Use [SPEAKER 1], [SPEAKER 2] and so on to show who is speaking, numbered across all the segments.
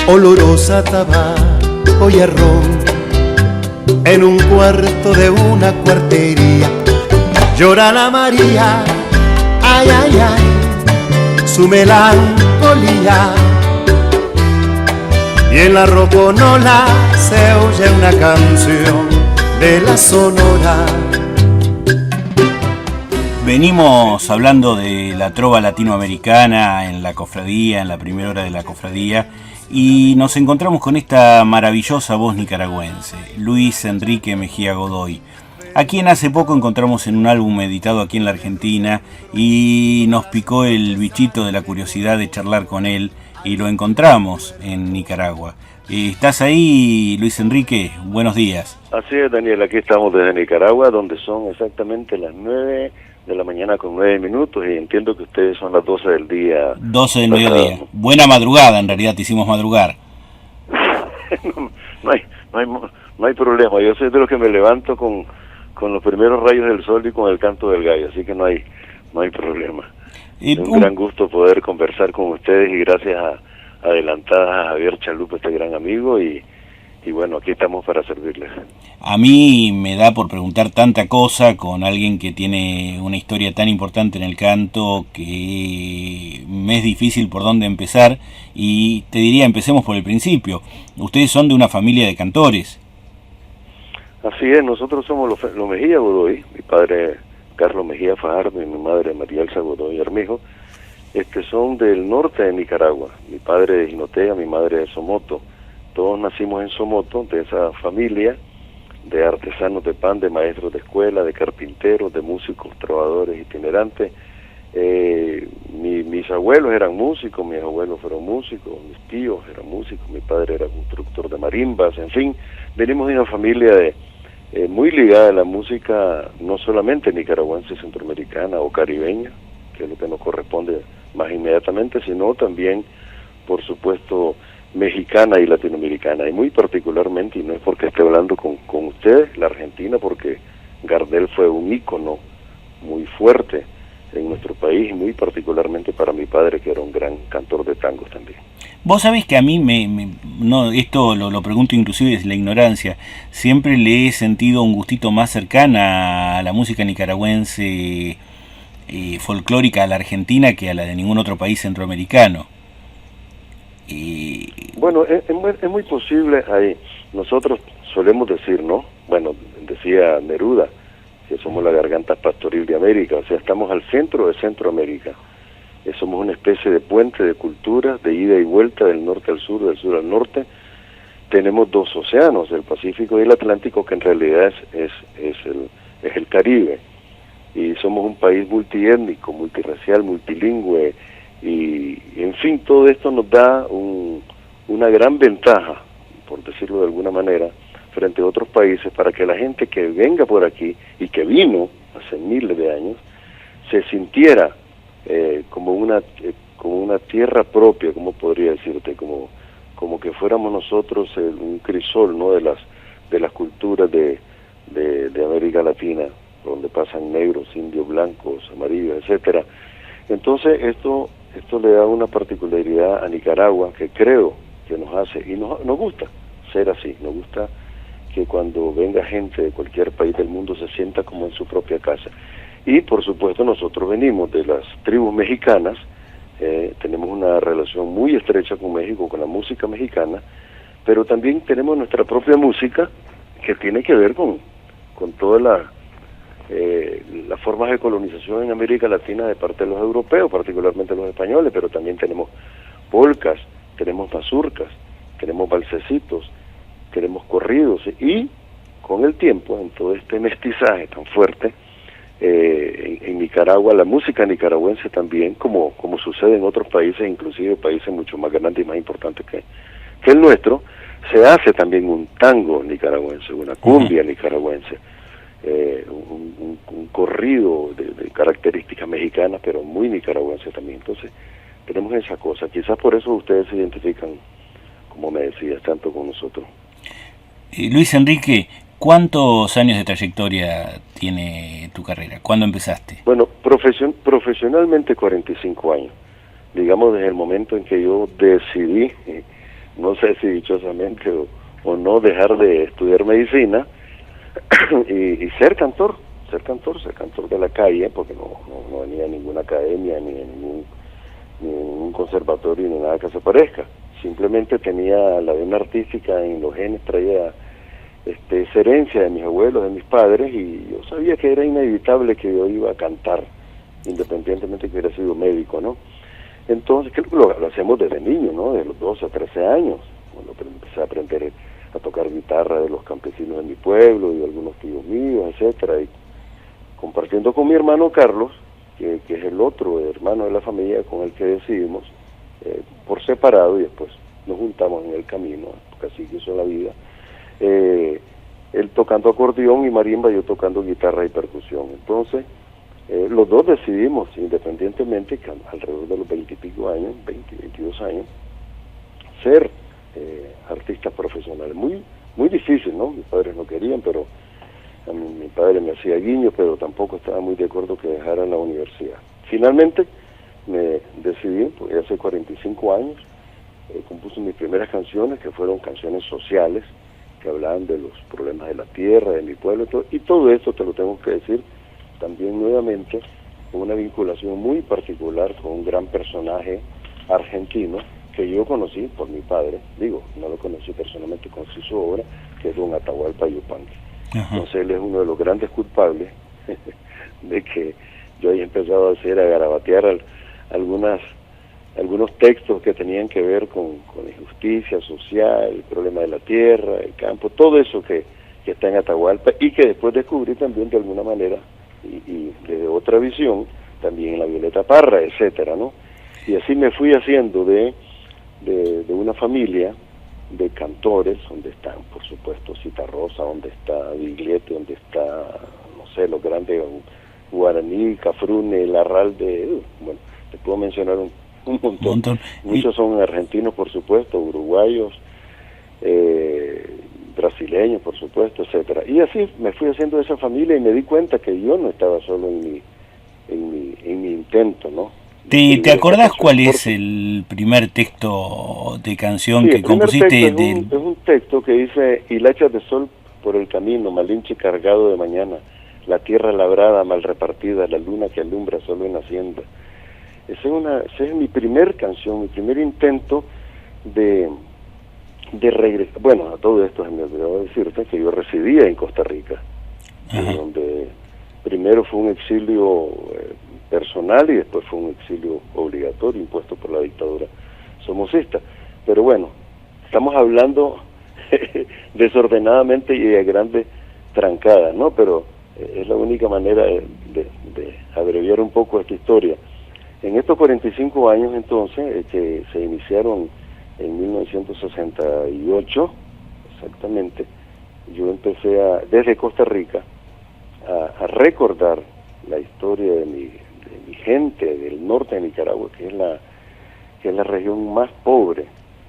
[SPEAKER 1] olorosa tabaco y a ron, en un cuarto de una cuartería llora la María, ay, ay, ay, su melancolía. Y en la roconola se oye una canción de la Sonora.
[SPEAKER 2] Venimos hablando de la trova latinoamericana en la cofradía, en la primera hora de la cofradía, y nos encontramos con esta maravillosa voz nicaragüense, Luis Enrique Mejía Godoy, a quien hace poco encontramos en un álbum editado aquí en la Argentina y nos picó el bichito de la curiosidad de charlar con él y lo encontramos en Nicaragua. ¿Estás ahí, Luis Enrique? Buenos días.
[SPEAKER 3] Así es, Daniel, aquí estamos desde Nicaragua, donde son exactamente las 9 de la mañana con 9 minutos, y entiendo que ustedes son las 12 del día.
[SPEAKER 2] 12 del mediodía. Buena madrugada, en realidad te hicimos madrugar.
[SPEAKER 3] No hay problema, yo soy de los que me levanto con los primeros rayos del sol y con el canto del gallo, así que no hay problema. Es un gran gusto poder conversar con ustedes, y gracias a adelantadas a Javier Chalupa, este gran amigo, y bueno, aquí estamos para servirles.
[SPEAKER 2] A mí me da por preguntar tanta cosa con alguien que tiene una historia tan importante en el canto que me es difícil por dónde empezar, y te diría, empecemos por el principio. Ustedes son de una familia de cantores.
[SPEAKER 3] Así es, nosotros somos los Mejía Godoy, mi padre Carlos Mejía Fajardo y mi madre María Elsa Godoy Armijo, son del norte de Nicaragua. Mi padre de Jinotea, mi madre de Somoto. Todos nacimos en Somoto, de esa familia de artesanos de pan, de maestros de escuela, de carpinteros, de músicos, trovadores, itinerantes. Mis abuelos eran músicos, mis abuelos fueron músicos, mis tíos eran músicos, mi padre era constructor de marimbas, en fin, venimos de una familia muy ligada a la música, no solamente nicaragüense, centroamericana o caribeña, que es lo que nos corresponde más inmediatamente, sino también, por supuesto, mexicana y latinoamericana, y muy particularmente, y no es porque esté hablando con ustedes, la Argentina, porque Gardel fue un ícono muy fuerte en nuestro país, y muy particularmente para mi padre, que era un gran cantor de tangos también.
[SPEAKER 2] Vos sabés que a mí, no, esto lo pregunto inclusive desde la ignorancia, siempre le he sentido un gustito más cercana a la música nicaragüense folclórica, a la Argentina, que a la de ningún otro país centroamericano.
[SPEAKER 3] Bueno, es muy posible. Ahí nosotros solemos decir, ¿no? Bueno, decía Neruda, que somos la garganta pastoril de América, o sea, estamos al centro de Centroamérica. Somos una especie de puente de culturas, de ida y vuelta del norte al sur, del sur al norte. Tenemos dos océanos, el Pacífico y el Atlántico, que en realidad es el Caribe. Y somos un país multiétnico, multirracial, multilingüe, y en fin, todo esto nos da una gran ventaja, por decirlo de alguna manera, frente a otros países, para que la gente que venga por aquí, y que vino hace miles de años, se sintiera como una tierra propia, como podría decirte, como que fuéramos nosotros un crisol, ¿no?, de las culturas de América Latina, donde pasan negros, indios, blancos, amarillos, etcétera. Entonces esto le da una particularidad a Nicaragua que creo que nos hace, y nos gusta ser así, nos gusta que cuando venga gente de cualquier país del mundo se sienta como en su propia casa. Y por supuesto nosotros venimos de las tribus mexicanas, tenemos una relación muy estrecha con México, con la música mexicana, pero también tenemos nuestra propia música que tiene que ver con todas las formas de colonización en América Latina de parte de los europeos, particularmente los españoles, pero también tenemos polcas, tenemos mazurcas, tenemos valsecitos, tenemos corridos, y con el tiempo, en todo este mestizaje tan fuerte, en Nicaragua, la música nicaragüense también, como sucede en otros países, inclusive países mucho más grandes y más importantes que el nuestro, se hace también un tango nicaragüense, una cumbia nicaragüense, un corrido de características mexicanas, pero muy nicaragüense también. Entonces tenemos esa cosa, quizás por eso ustedes se identifican, como me decías, tanto con nosotros.
[SPEAKER 2] Luis Enrique, ¿cuántos años de trayectoria tiene tu carrera? ¿Cuándo empezaste?
[SPEAKER 3] Bueno, profesionalmente 45 años, digamos desde el momento en que yo decidí no sé si dichosamente o no, dejar de estudiar medicina y ser cantor de la calle, porque no venía a ninguna academia, ni a ningún conservatorio, ni nada que se parezca. Simplemente tenía la vena artística en los genes, traía esa herencia de mis abuelos, de mis padres, y yo sabía que era inevitable que yo iba a cantar, independientemente de que hubiera sido médico, ¿no? Entonces, que lo hacemos desde niño, ¿no? De los 12 a 13 años, cuando empecé a aprender a tocar guitarra de los campesinos de mi pueblo y de algunos tíos míos, etcétera, y compartiendo con mi hermano Carlos, que es el otro hermano de la familia con el que decidimos, por separado, y después nos juntamos en el camino, porque así quiso la vida, él tocando acordeón y marimba, yo tocando guitarra y percusión. Entonces, los dos decidimos, independientemente, que alrededor de los 20 y pico años, 20, 22 años, ser artistas profesionales. Muy difícil, ¿no? Mis padres no querían, pero a mí, mi padre me hacía guiño, pero tampoco estaba muy de acuerdo que dejara la universidad. Finalmente me decidí, pues hace 45 años, compuse mis primeras canciones, que fueron canciones sociales, que hablaban de los problemas de la tierra, de mi pueblo, y todo esto te lo tengo que decir también nuevamente, con una vinculación muy particular con un gran personaje argentino que yo conocí por mi padre, no lo conocí personalmente, conocí su obra, que es don Atahualpa Yupanqui. Entonces él es uno de los grandes culpables de que yo haya empezado a garabatear algunos textos que tenían que ver con la injusticia social, el problema de la tierra, el campo, todo eso que está en Atahualpa, y que después descubrí también de alguna manera, y desde otra visión, también en la Violeta Parra, etcétera, ¿no? Y así me fui haciendo de una familia de cantores, donde están, por supuesto, Citarrosa, donde está Biglietti, donde está, no sé, los grandes Guaraní, Cafrune, Larralde, bueno, te puedo mencionar un montón. Muchos son argentinos, por supuesto, uruguayos, brasileños, por supuesto, etcétera. Y así me fui haciendo de esa familia y me di cuenta que yo no estaba solo en mi intento, ¿no?
[SPEAKER 2] ¿Te acordás cuál es el primer texto de canción que compusiste?
[SPEAKER 3] Es un texto que dice: hilachas de sol por el camino, Malinche cargado de mañana, la tierra labrada, mal repartida, la luna que alumbra solo en hacienda. Esa es mi primer canción, mi primer intento de regresar. Bueno, a todo esto se me olvidó decirte que yo residía en Costa Rica, donde primero fue un exilio personal y después fue un exilio obligatorio impuesto por la dictadura somocista. Pero bueno, estamos hablando desordenadamente y de grandes trancadas, ¿no? Pero es la única manera de abreviar un poco esta historia. En estos 45 años entonces, que se iniciaron en 1968, exactamente, yo empecé desde Costa Rica a recordar la historia de mi gente del norte de Nicaragua, que es la región más pobre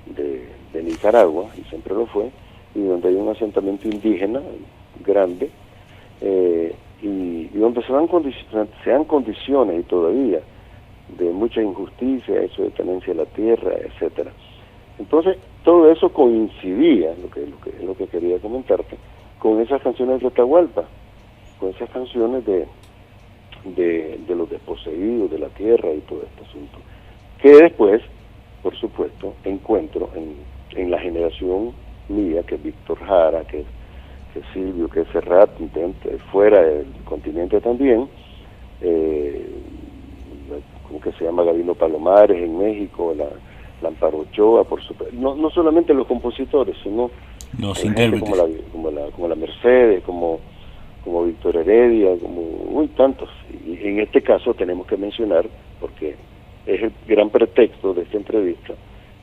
[SPEAKER 3] de Nicaragua, y siempre lo fue, y donde hay un asentamiento indígena grande, y donde se dan condiciones y todavía de mucha injusticia, eso de tenencia de la tierra, etcétera. Entonces, todo eso coincidía, lo que quería comentarte, con esas canciones de Atahualpa, con esas canciones de los desposeídos de la tierra y todo este asunto, que después, por supuesto, encuentro en la generación mía, que es Víctor Jara, que es Silvio, que es Serrat, fuera del continente también, ¿cómo que se llama? Gabino Palomares en México, la Amparo Ochoa, por supuesto, no solamente los compositores, sino
[SPEAKER 2] los intérpretes,
[SPEAKER 3] como la Mercedes, como Víctor Heredia, como tantos. Y en este caso tenemos que mencionar, porque es el gran pretexto de esta entrevista,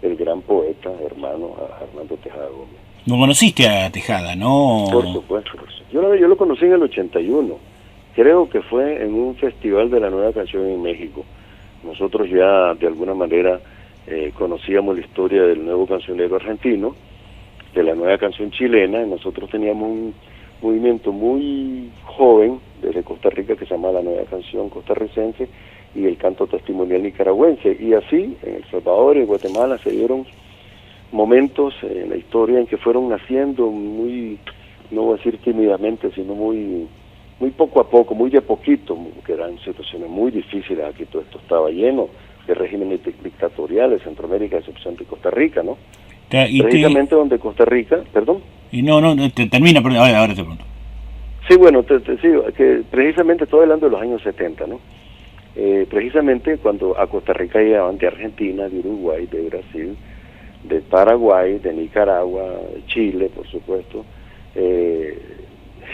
[SPEAKER 3] el gran poeta, hermano Armando Tejada Gómez.
[SPEAKER 2] ¿No conociste a Tejada, no?
[SPEAKER 3] Por supuesto. Yo lo conocí en el 81, creo que fue en un festival de la Nueva Canción en México. Nosotros ya de alguna manera conocíamos la historia del nuevo cancionero argentino, de la nueva canción chilena, y nosotros teníamos un movimiento muy joven desde Costa Rica que se llama la Nueva Canción Costarricense y el canto testimonial nicaragüense, y así en El Salvador y en Guatemala se dieron momentos en la historia en que fueron naciendo muy, no voy a decir tímidamente, sino muy poco a poco, muy de poquito, que eran situaciones muy difíciles. Aquí todo esto estaba lleno de regímenes dictatoriales, Centroamérica, a excepción de Costa Rica, ¿no? Precisamente donde Costa Rica, perdón.
[SPEAKER 2] Y no, termina, perdón, ahora te pregunto.
[SPEAKER 3] Sí, bueno, te sigo, que precisamente estoy hablando de los años 70, ¿no? Precisamente cuando a Costa Rica llegaban de Argentina, de Uruguay, de Brasil, de Paraguay, de Nicaragua, de Chile, por supuesto,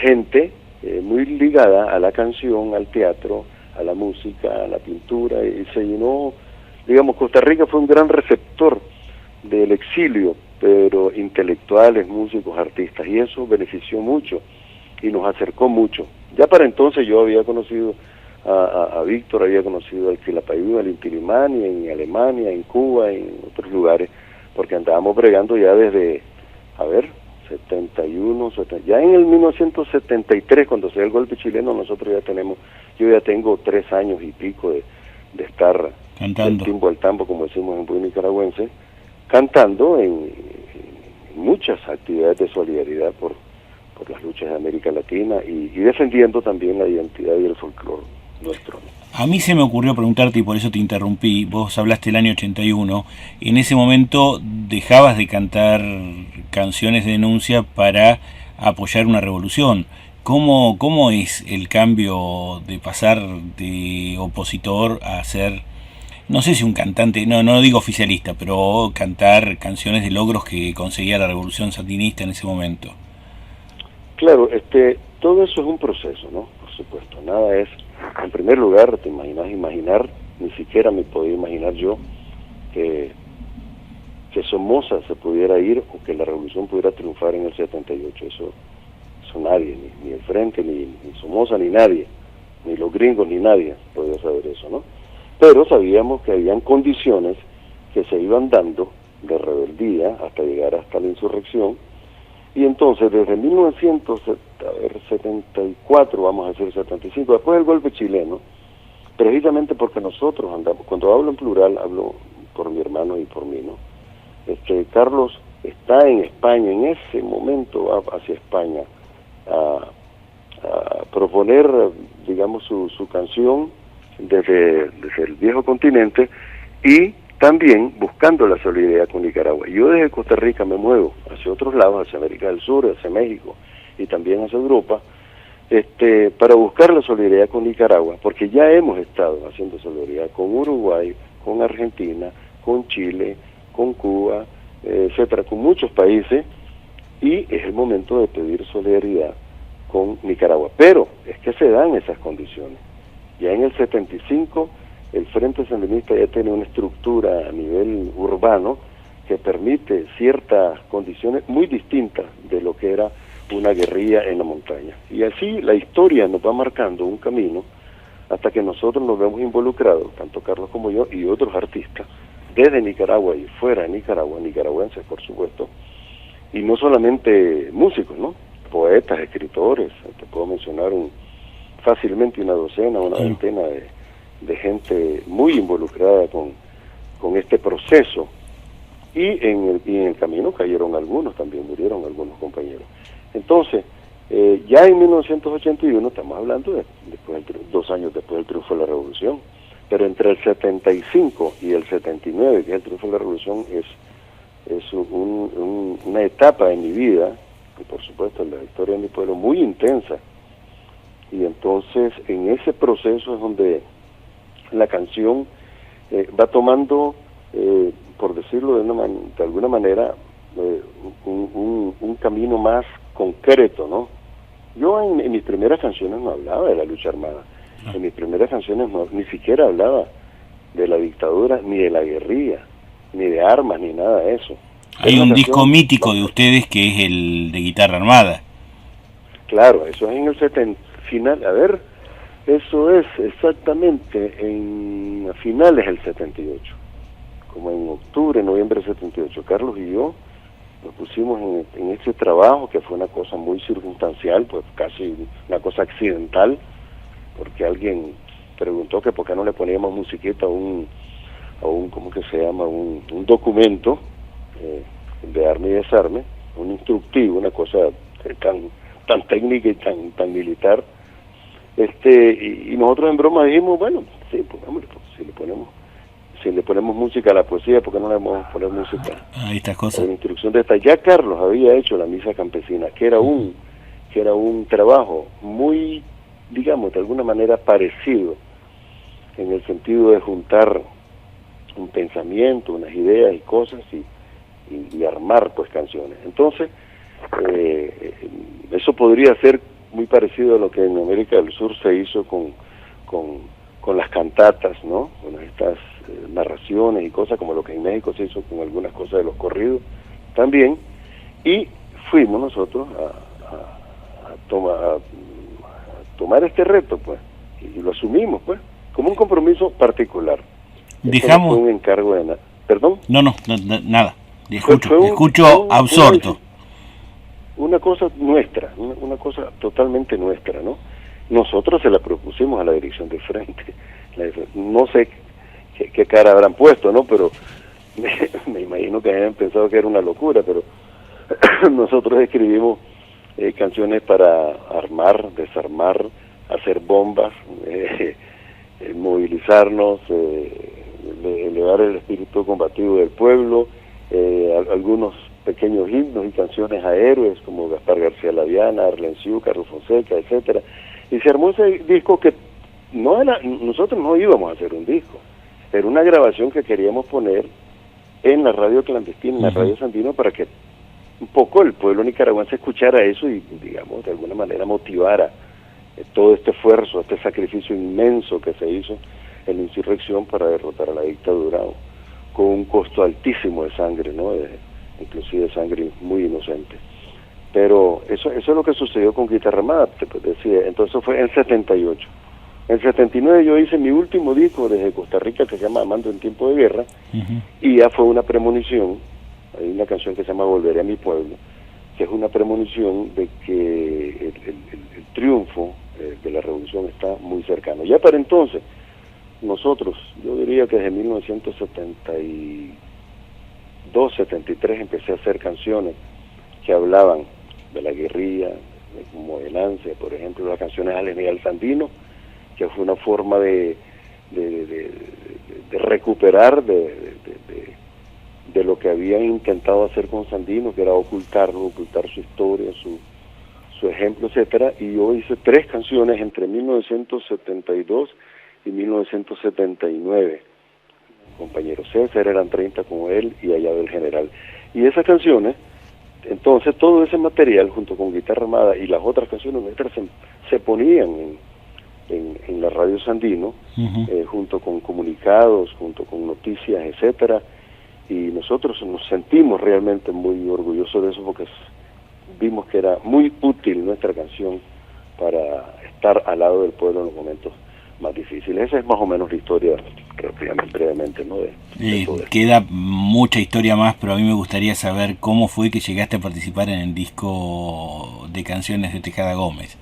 [SPEAKER 3] gente muy ligada a la canción, al teatro, a la música, a la pintura, y se llenó, digamos, Costa Rica fue un gran receptor del exilio, pero intelectuales, músicos, artistas, y eso benefició mucho y nos acercó mucho. Ya para entonces yo había conocido a Víctor, había conocido al Quilapayún, al Inti Illimani, en Alemania, en Cuba, en otros lugares, porque andábamos bregando ya desde, 71, 70, ya en el 1973, cuando se dio el golpe chileno, yo ya tengo 3 años y pico de estar
[SPEAKER 2] cantando,
[SPEAKER 3] del timbo al tambo, como decimos en buen nicaragüense, cantando en muchas actividades de solidaridad por las luchas de América Latina y defendiendo también la identidad y el folclore nuestro.
[SPEAKER 2] A mí se me ocurrió preguntarte, y por eso te interrumpí, vos hablaste del año 81, en ese momento dejabas de cantar canciones de denuncia para apoyar una revolución. ¿Cómo es el cambio de pasar de opositor a ser, no sé si un cantante, no digo oficialista, pero cantar canciones de logros que conseguía la revolución sandinista en ese momento?
[SPEAKER 3] Claro, todo eso es un proceso, ¿no? Por supuesto, nada es, en primer lugar, te imaginar, ni siquiera me podía imaginar yo que Somoza se pudiera ir o que la revolución pudiera triunfar en el 78, eso nadie, ni el Frente, ni Somoza, ni nadie, ni los gringos, ni nadie podía saber eso, ¿no? Pero sabíamos que habían condiciones que se iban dando de rebeldía hasta llegar hasta la insurrección. Y entonces, desde 1974, vamos a decir 75, después del golpe chileno, precisamente porque nosotros andamos, cuando hablo en plural, hablo por mi hermano y por mí, ¿no? Carlos está en España, en ese momento va hacia España a proponer, digamos, su canción desde el viejo continente y también buscando la solidaridad con Nicaragua. Yo desde Costa Rica me muevo hacia otros lados, hacia América del Sur, hacia México y también hacia Europa, para buscar la solidaridad con Nicaragua, porque ya hemos estado haciendo solidaridad con Uruguay, con Argentina, con Chile, con Cuba, etcétera, con muchos países, y es el momento de pedir solidaridad con Nicaragua. Pero es que se dan esas condiciones. Ya en el 75 el Frente Sandinista ya tiene una estructura a nivel urbano que permite ciertas condiciones muy distintas de lo que era una guerrilla en la montaña. Y así la historia nos va marcando un camino hasta que nosotros nos vemos involucrados, tanto Carlos como yo y otros artistas, desde Nicaragua y fuera de Nicaragua, nicaragüenses por supuesto, y no solamente músicos, ¿no? Poetas, escritores, te puedo mencionar fácilmente una docena, una veintena de gente muy involucrada con este proceso, y en el camino cayeron algunos, también murieron algunos compañeros. Entonces, ya en 1981, estamos hablando después 2 años después del triunfo de la revolución, pero entre el 75 y el 79, que es el triunfo de la revolución, es una etapa en mi vida, y por supuesto en la historia de mi pueblo, muy intensa. Y entonces en ese proceso es donde la canción va tomando, por decirlo de alguna manera, un camino más concreto, ¿no? Yo en mis primeras canciones no hablaba de la lucha armada, en mis primeras canciones ni siquiera hablaba de la dictadura, ni de la guerrilla, ni de armas, ni nada de eso.
[SPEAKER 2] Hay un disco mítico de ustedes que es el de guitarra armada.
[SPEAKER 3] Claro, eso es en el final, eso es exactamente a finales del 78, como en octubre, noviembre del 78. Carlos y yo nos pusimos en ese trabajo, que fue una cosa muy circunstancial, pues casi una cosa accidental, porque alguien preguntó que por qué no le poníamos musiquita a un ¿cómo que se llama? Un documento de arme y desarme, un instructivo, una cosa tan técnica y tan militar, y nosotros en broma dijimos, bueno, sí, pongámosle, pues, si le ponemos música a la poesía, ¿por qué no le vamos a poner música
[SPEAKER 2] a estas
[SPEAKER 3] a
[SPEAKER 2] cosas?
[SPEAKER 3] una instrucción de esta? Ya Carlos había hecho la misa campesina, que era un trabajo muy, digamos, de alguna manera parecido, en el sentido de juntar un pensamiento, unas ideas y cosas, y armar pues canciones. Entonces, eso podría ser muy parecido a lo que en América del Sur se hizo con las cantatas, ¿no? Con estas narraciones y cosas, como lo que en México se hizo con algunas cosas de los corridos también, y fuimos nosotros a tomar este reto, pues, y lo asumimos, pues, como un compromiso particular.
[SPEAKER 2] Dejamos...
[SPEAKER 3] No fue un encargo de nada. ¿Perdón?
[SPEAKER 2] No, nada. Escucho absorto.
[SPEAKER 3] Una cosa nuestra, una cosa totalmente nuestra, ¿no? Nosotros se la propusimos a la dirección del frente. No sé qué cara habrán puesto, ¿no? Pero me imagino que hayan pensado que era una locura, pero nosotros escribimos canciones para armar, desarmar, hacer bombas, movilizarnos, elevar el espíritu combativo del pueblo, algunos pequeños himnos y canciones a héroes como Gaspar García Laviana, Arlenciú, Carlos Fonseca, etcétera. Y se armó ese disco que nosotros no íbamos a hacer un disco, era una grabación que queríamos poner en la radio clandestina, en la radio Sandino, para que un poco el pueblo nicaragüense escuchara eso y, digamos, de alguna manera motivara todo este esfuerzo, este sacrificio inmenso que se hizo en la insurrección para derrotar a la dictadura, con un costo altísimo de sangre, ¿no? Inclusive sangre muy inocente. Pero eso es lo que sucedió con Guitarra Armada, pues decía. Entonces fue en 78. En 79 yo hice mi último disco desde Costa Rica, que se llama Amando en Tiempo de Guerra, y ya fue una premonición. Hay una canción que se llama Volveré a mi pueblo, que es una premonición de que el triunfo de la revolución está muy cercano. Ya para entonces, nosotros, yo diría que desde 1972, 73 empecé a hacer canciones que hablaban de la guerrilla, como El Ansia, por ejemplo, las canciones al General Sandino, que fue una forma de recuperar de lo que habían intentado hacer con Sandino, que era ocultar su historia, su ejemplo, etcétera. Y yo hice 3 canciones entre 1972 y 1979. Compañero César, eran 30 como él, y Allá del General. Y esas canciones, entonces todo ese material junto con Guitarra Armada y las otras canciones nuestras se ponían en la radio Sandino, junto con comunicados, junto con noticias, etcétera, y nosotros nos sentimos realmente muy orgullosos de eso, porque vimos que era muy útil nuestra canción para estar al lado del pueblo en los momentos más difíciles. Esa es más o menos la historia, brevemente, ¿no?
[SPEAKER 2] Queda mucha historia más, pero a mí me gustaría saber cómo fue que llegaste a participar en el disco de canciones de Tejada Gómez.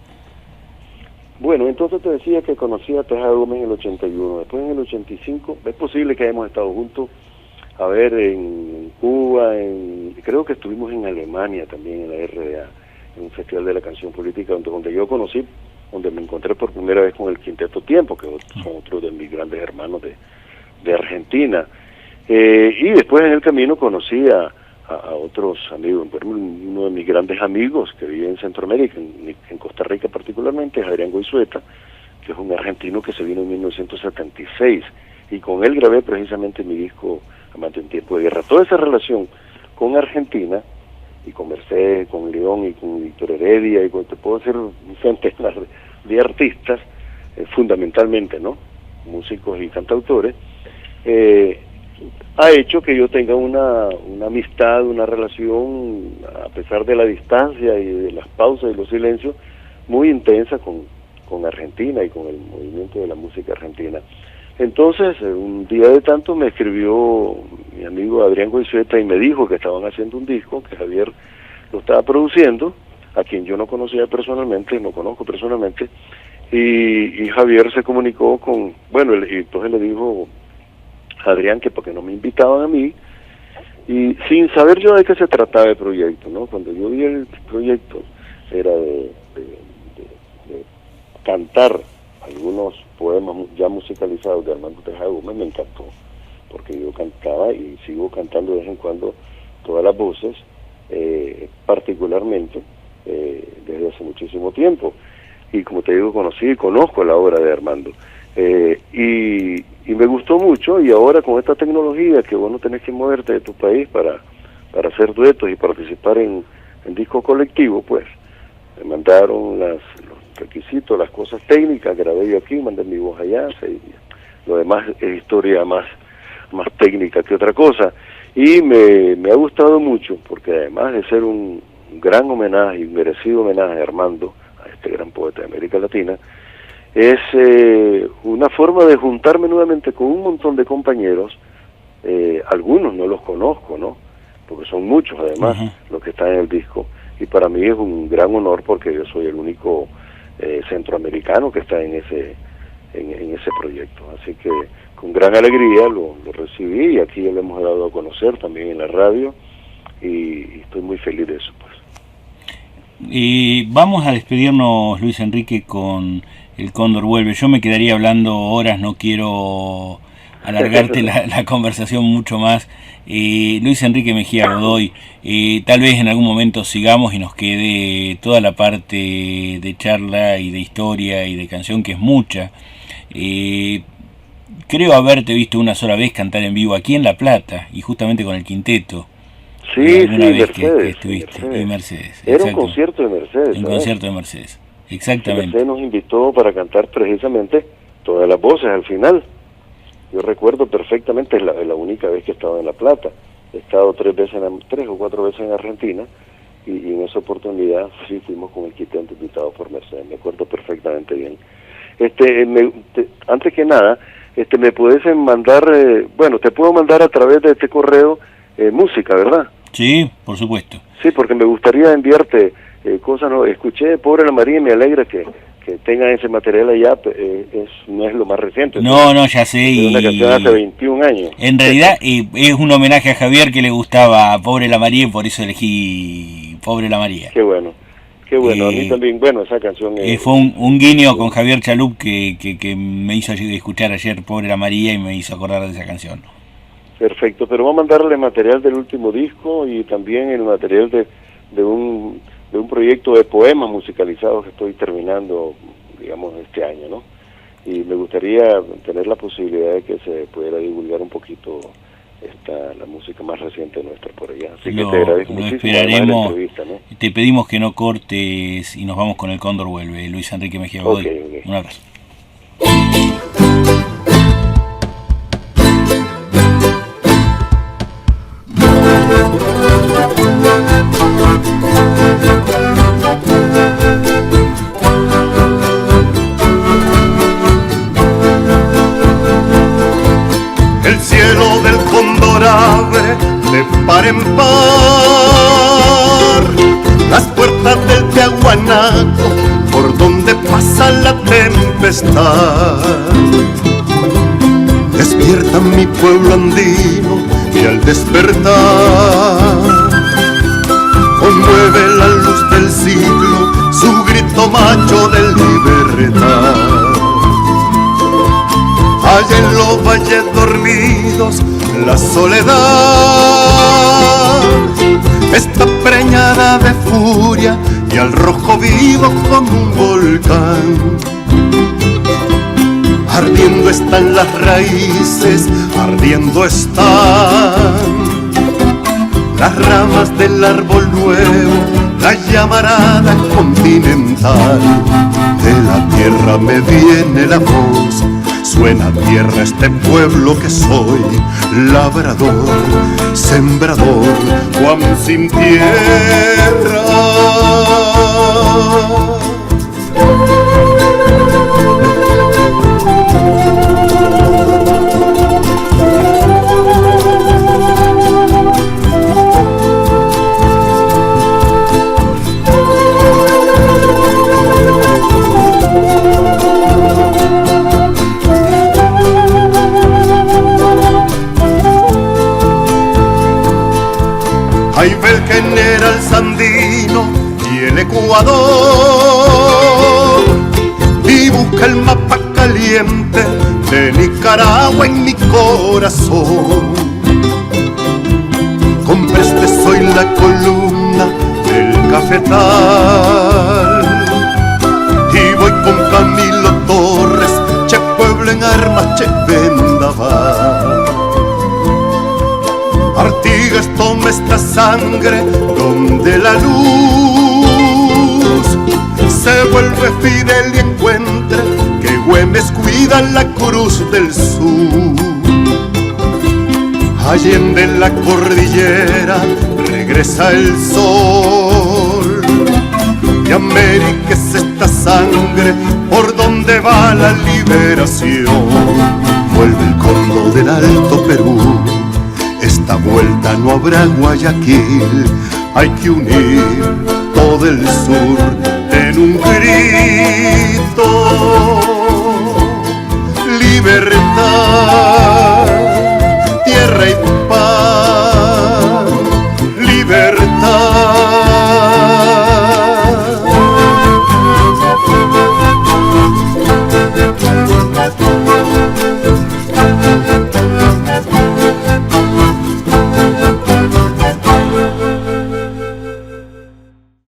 [SPEAKER 3] Bueno, entonces te decía que conocí a Tejada Gómez en el 81, después en el 85, es posible que hayamos estado juntos, a ver, en Cuba, creo que estuvimos en Alemania también, en la RDA, en un festival de la canción política, donde yo conocí, donde me encontré por primera vez con el Quinteto Tiempo, que son otros de mis grandes hermanos de Argentina. Y después en el camino conocí a otros amigos. Uno de mis grandes amigos que vive en Centroamérica, en Costa Rica particularmente, es Adrián Goizueta, que es un argentino que se vino en 1976, y con él grabé precisamente mi disco Amando en Tiempo de Guerra. Toda esa relación con Argentina, y con Mercedes, con León y con Víctor Heredia, y te puedo decir un centenar de artistas, fundamentalmente, ¿no? Músicos y cantautores, ha hecho que yo tenga una amistad, una relación, a pesar de la distancia y de las pausas y los silencios, muy intensa con Argentina y con el movimiento de la música argentina. Entonces, un día de tanto me escribió mi amigo Adrián Goizueta y me dijo que estaban haciendo un disco, que Javier lo estaba produciendo, a quien yo no conocía personalmente, no conozco personalmente, y Javier se comunicó y entonces le dijo a Adrián que porque no me invitaban a mí, y sin saber yo de qué se trataba el proyecto, ¿no? Cuando yo vi el proyecto, era de cantar algunos poemas ya musicalizados de Armando Tejada Gómez, me encantó, porque yo cantaba y sigo cantando de vez en cuando todas las voces, particularmente desde hace muchísimo tiempo, y como te digo, conocí y conozco la obra de Armando, y me gustó mucho, y ahora con esta tecnología que vos no tenés que moverte de tu país para hacer duetos y participar en disco colectivo, pues me mandaron los requisitos, las cosas técnicas, grabé yo aquí, mandé mi voz allá, lo demás es historia más técnica que otra cosa, y me ha gustado mucho, porque además de ser un gran homenaje, un merecido homenaje a Armando, a este gran poeta de América Latina, es una forma de juntarme nuevamente con un montón de compañeros, algunos no los conozco, ¿no? Porque son muchos además los que están en el disco, y para mí es un gran honor porque yo soy el único centroamericano que está en ese proyecto, así que con gran alegría lo recibí, y aquí lo hemos dado a conocer también en la radio, y estoy muy feliz de eso, pues.
[SPEAKER 2] Y vamos a despedirnos, Luis Enrique, con El Cóndor Vuelve. Yo me quedaría hablando horas, no quiero alargarte la conversación mucho más. Luis Enrique Mejía Godoy, tal vez en algún momento sigamos y nos quede toda la parte de charla y de historia y de canción, que es mucha. Creo haberte visto una sola vez cantar en vivo aquí en La Plata, y justamente con el quinteto.
[SPEAKER 3] Sí,
[SPEAKER 2] Mercedes,
[SPEAKER 3] que
[SPEAKER 2] estuviste,
[SPEAKER 3] Mercedes.
[SPEAKER 2] Mercedes.
[SPEAKER 3] Era un concierto de Mercedes.
[SPEAKER 2] Un concierto de Mercedes, exactamente.
[SPEAKER 3] Mercedes nos invitó para cantar precisamente todas las voces al final. Yo recuerdo perfectamente, es la única vez que he estado en La Plata. He estado 3 o 4 veces en Argentina, y en esa oportunidad sí fuimos con el quinteto invitado por Mercedes. Me acuerdo perfectamente bien. Antes que nada, me puedes mandar, te puedo mandar a través de este correo música, ¿verdad?
[SPEAKER 2] Sí, por supuesto.
[SPEAKER 3] Sí, porque me gustaría enviarte cosas. No, escuché Pobre la María y me alegra que tengan ese material allá, no es lo más reciente.
[SPEAKER 2] No, ya sé.
[SPEAKER 3] Es una canción hace 21 años.
[SPEAKER 2] En realidad es un homenaje a Javier, que le gustaba Pobre la María, y por eso elegí Pobre la María.
[SPEAKER 3] Qué bueno, a mí también, esa canción...
[SPEAKER 2] fue un guiño con Javier Chalup que me hizo escuchar ayer Pobre la María y me hizo acordar de esa canción.
[SPEAKER 3] Perfecto, pero voy a mandarle material del último disco y también el material de un proyecto de poemas musicalizados que estoy terminando, digamos, este año, ¿no? Y me gustaría tener la posibilidad de que se pudiera divulgar un poquito la música más reciente nuestra por allá. Así que te agradezco muchísimo.
[SPEAKER 2] Esperaremos,
[SPEAKER 3] la entrevista, ¿no?
[SPEAKER 2] Te pedimos que no cortes y nos vamos con El Cóndor Vuelve. Luis Enrique Mejía Godoy.
[SPEAKER 3] Okay.
[SPEAKER 2] Un abrazo.
[SPEAKER 1] El cielo del cóndor abre de par en par las puertas del Tiahuanaco, por donde pasa la tempestad. Despierta mi pueblo andino y al despertar conmueve la luz del siglo, su grito macho de libertad. Allá en los valles dormidos la soledad está preñada de furia y al rojo vivo como un volcán. Ardiendo están las raíces, ardiendo están las ramas del árbol nuevo, la llamarada continental. De la tierra me viene la voz, suena tierra este pueblo que soy, labrador, sembrador, Juan sin tierra. Ahí ve el general Sandino y el Ecuador, y busca el mapa caliente de Nicaragua en mi corazón. Compré soy la columna del cafetal y voy con Camilo Torres, Che Pueblo en armas, Che Vendaval. Artigas toma esta sangre donde la luz se vuelve fidel y encuentre que Güemes cuida la cruz del sur. Allende la cordillera regresa el sol, de América es esta sangre por donde va la liberación. Vuelve el Congo del Alto Perú, esta vuelta no habrá Guayaquil, hay que unir todo el sur en un grito. Libertad, tierra y paz.